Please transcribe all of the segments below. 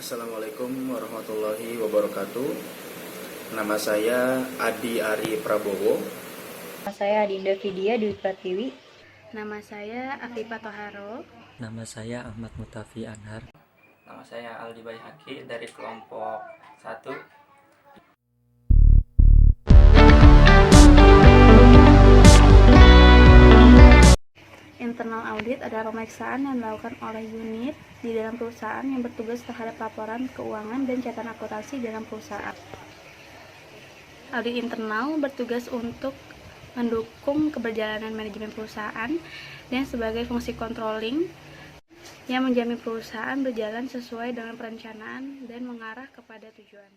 Assalamualaikum warahmatullahi wabarakatuh. Nama saya Adi Ari Prabowo. Nama saya Adinda Vidya Dwi Pratiwi. Nama saya Afifah Toharo. Nama saya Ahmad Mutafi Anhar. Nama saya Aldi Bayhaki dari kelompok 1. Internal audit adalah pemeriksaan yang dilakukan oleh unit di dalam perusahaan yang bertugas terhadap laporan keuangan dan catatan akuntansi dalam perusahaan. Audit internal bertugas untuk mendukung keberjalanan manajemen perusahaan dan sebagai fungsi controlling yang menjamin perusahaan berjalan sesuai dengan perencanaan dan mengarah kepada tujuan.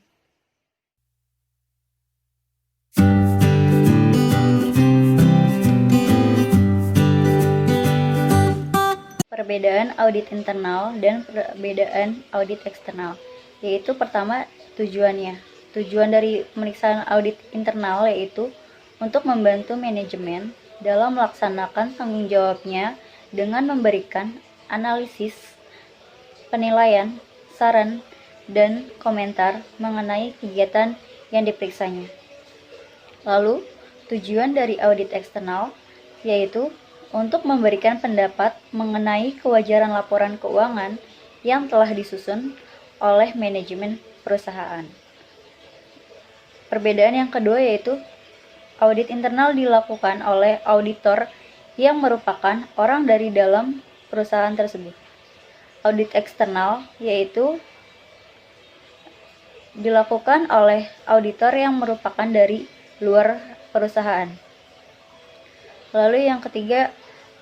Perbedaan audit internal dan perbedaan audit eksternal, yaitu pertama tujuannya. Tujuan dari pemeriksaan audit internal yaitu untuk membantu manajemen dalam melaksanakan tanggung jawabnya dengan memberikan analisis, penilaian, saran, dan komentar mengenai kegiatan yang diperiksanya. Lalu, tujuan dari audit eksternal yaitu untuk memberikan pendapat mengenai kewajaran laporan keuangan yang telah disusun oleh manajemen perusahaan. Perbedaan yang kedua yaitu audit internal dilakukan oleh auditor yang merupakan orang dari dalam perusahaan tersebut. Audit eksternal yaitu dilakukan oleh auditor yang merupakan dari luar perusahaan. Lalu yang ketiga,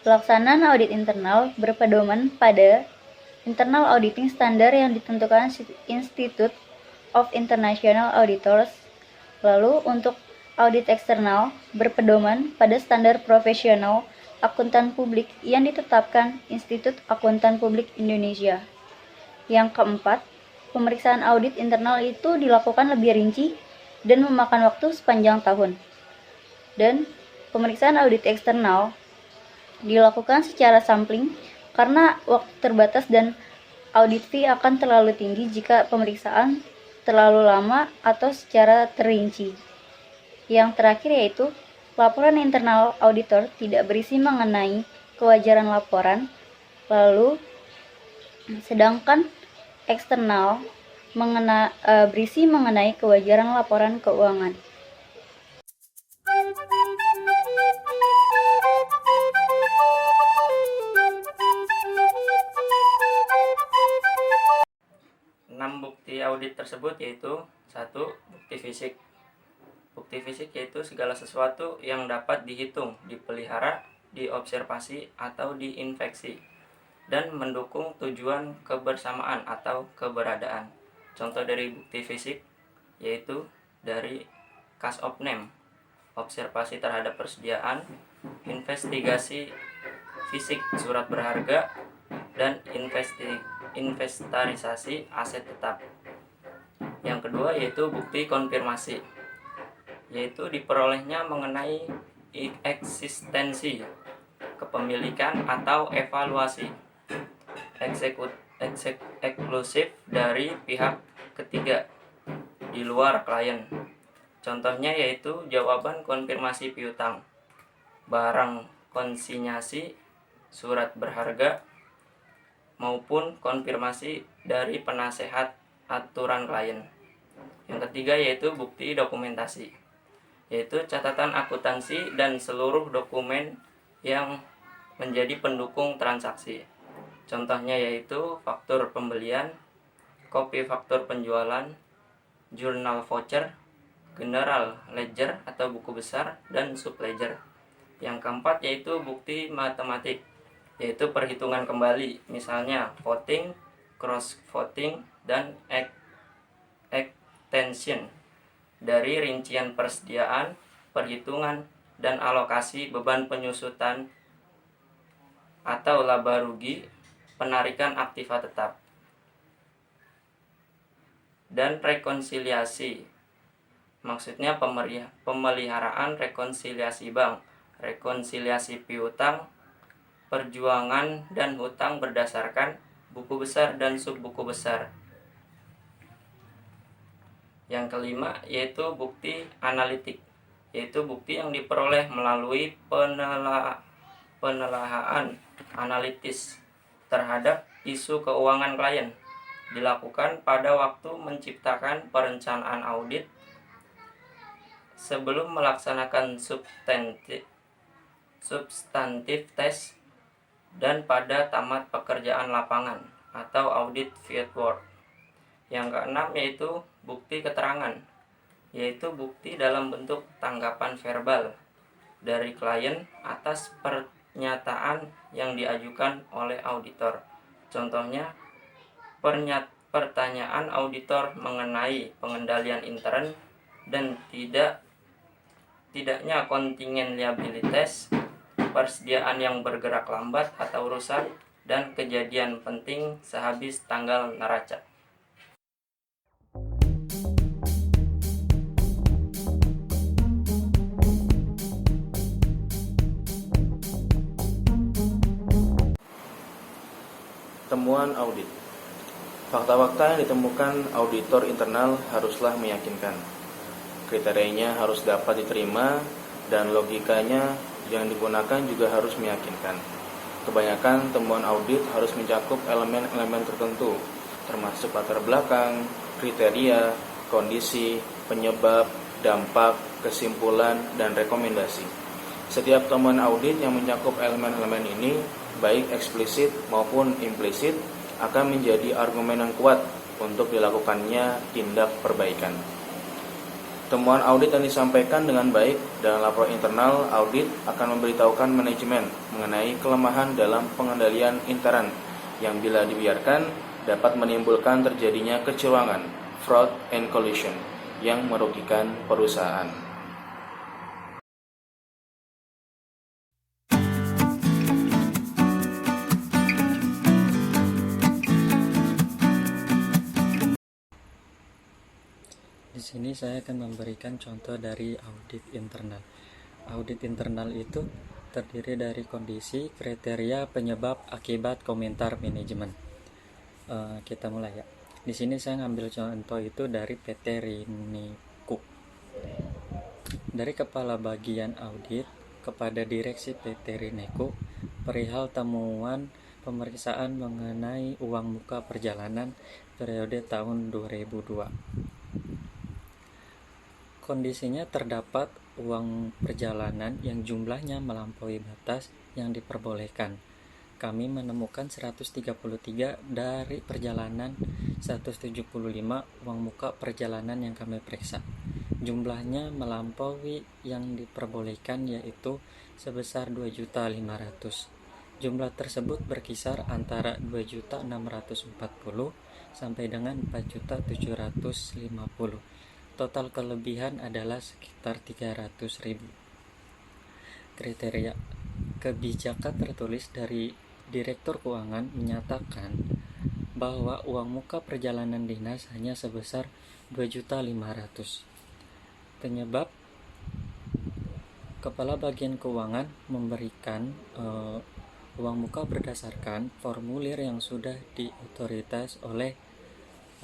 pelaksanaan audit internal berpedoman pada Internal Auditing Standard yang ditentukan Institute of International Auditors. Lalu untuk audit eksternal berpedoman pada standar profesional akuntan publik yang ditetapkan Institut Akuntan Publik Indonesia. Yang keempat, pemeriksaan audit internal itu dilakukan lebih rinci dan memakan waktu sepanjang tahun. Dan pemeriksaan audit eksternal dilakukan secara sampling karena waktu terbatas dan audit fee akan terlalu tinggi jika pemeriksaan terlalu lama atau secara terinci. Yang terakhir yaitu laporan internal auditor tidak berisi mengenai kewajaran laporan, lalu sedangkan eksternal berisi mengenai kewajaran laporan keuangan. Bukti audit tersebut yaitu 1. Bukti fisik. Bukti fisik yaitu segala sesuatu yang dapat dihitung, dipelihara, diobservasi, atau diinfeksi dan mendukung tujuan kebersamaan atau keberadaan. Contoh dari bukti fisik yaitu dari case of name, observasi terhadap persediaan, investigasi fisik surat berharga, dan inventarisasi aset tetap. Yang kedua yaitu bukti konfirmasi, yaitu diperolehnya mengenai eksistensi, kepemilikan atau evaluasi eksklusif dari pihak ketiga di luar klien. Contohnya yaitu jawaban konfirmasi piutang, barang konsinyasi, surat berharga, maupun konfirmasi dari penasehat aturan klien. Yang ketiga yaitu bukti dokumentasi, yaitu catatan akuntansi dan seluruh dokumen yang menjadi pendukung transaksi. Contohnya yaitu faktur pembelian, kopi faktur penjualan, jurnal voucher, general ledger atau buku besar, dan subledger. Yang keempat yaitu bukti matematik, yaitu perhitungan kembali, misalnya voting, cross voting, dan extension dari rincian persediaan, perhitungan, dan alokasi beban penyusutan atau laba rugi, penarikan aktiva tetap. Dan rekonsiliasi, maksudnya pemeliharaan rekonsiliasi bank, rekonsiliasi piutang, perjuangan dan hutang berdasarkan buku besar dan subbuku besar. Yang kelima yaitu bukti analitik, yaitu bukti yang diperoleh melalui penelaahan analitis terhadap isu keuangan klien, dilakukan pada waktu menciptakan perencanaan audit sebelum melaksanakan substantif tes dan pada tamat pekerjaan lapangan atau audit fieldwork. Yang keenam yaitu bukti keterangan, yaitu bukti dalam bentuk tanggapan verbal dari klien atas pernyataan yang diajukan oleh auditor. Contohnya, pertanyaan auditor mengenai pengendalian intern dan tidaknya kontingen liabilitas, persediaan yang bergerak lambat atau rusak, dan kejadian penting sehabis tanggal neraca. Temuan audit. Fakta-fakta yang ditemukan auditor internal haruslah meyakinkan. Kriterianya harus dapat diterima dan logikanya yang digunakan juga harus meyakinkan. Kebanyakan temuan audit harus mencakup elemen-elemen tertentu, termasuk latar belakang, kriteria, kondisi, penyebab, dampak, kesimpulan, dan rekomendasi. Setiap temuan audit yang mencakup elemen-elemen ini, baik eksplisit maupun implisit, akan menjadi argumen yang kuat untuk dilakukannya tindak perbaikan. Temuan audit yang disampaikan dengan baik dalam laporan internal audit akan memberitahukan manajemen mengenai kelemahan dalam pengendalian intern yang bila dibiarkan dapat menimbulkan terjadinya kecurangan, fraud and collusion yang merugikan perusahaan. Di sini saya akan memberikan contoh dari audit internal. Audit internal itu terdiri dari kondisi, kriteria, penyebab, akibat, komentar manajemen. Kita mulai ya. Di sini saya ngambil contoh itu dari PT Riniku. Dari kepala bagian audit kepada direksi PT Riniku perihal temuan pemeriksaan mengenai uang muka perjalanan periode tahun 2002. Kondisinya terdapat uang perjalanan yang jumlahnya melampaui batas yang diperbolehkan. Kami menemukan 133 dari perjalanan 175 uang muka perjalanan yang kami periksa. Jumlahnya melampaui yang diperbolehkan yaitu sebesar 2.500.000. Jumlah tersebut berkisar antara 2.640.000 sampai dengan 4.750.000. Total kelebihan adalah sekitar 300.000. Kriteria kebijakan tertulis dari Direktur Keuangan menyatakan bahwa uang muka perjalanan dinas hanya sebesar 2.500.000. Penyebab Kepala Bagian Keuangan memberikan uang muka berdasarkan formulir yang sudah diotoritas oleh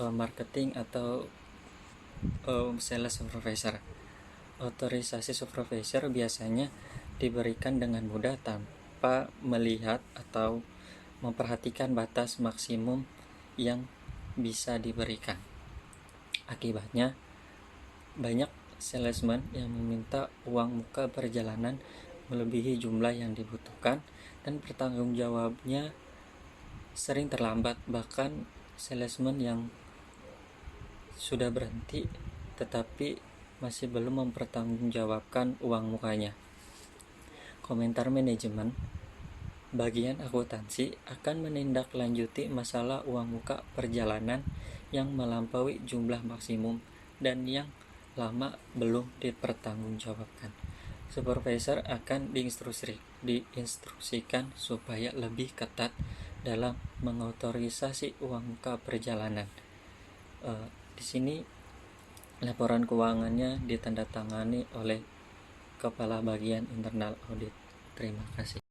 marketing atau sales supervisor. Otorisasi supervisor biasanya diberikan dengan mudah tanpa melihat atau memperhatikan batas maksimum yang bisa diberikan. Akibatnya, banyak salesman yang meminta uang muka perjalanan melebihi jumlah yang dibutuhkan dan bertanggung jawabnya sering terlambat. Bahkan salesman yang sudah berhenti tetapi masih belum mempertanggungjawabkan uang mukanya. Komentar manajemen. Bagian akuntansi akan menindaklanjuti masalah uang muka perjalanan yang melampaui jumlah maksimum dan yang lama belum dipertanggungjawabkan. Supervisor akan diinstruksikan supaya lebih ketat dalam mengotorisasi uang muka perjalanan. Di sini laporan keuangannya ditandatangani oleh Kepala Bagian Internal Audit. Terima kasih.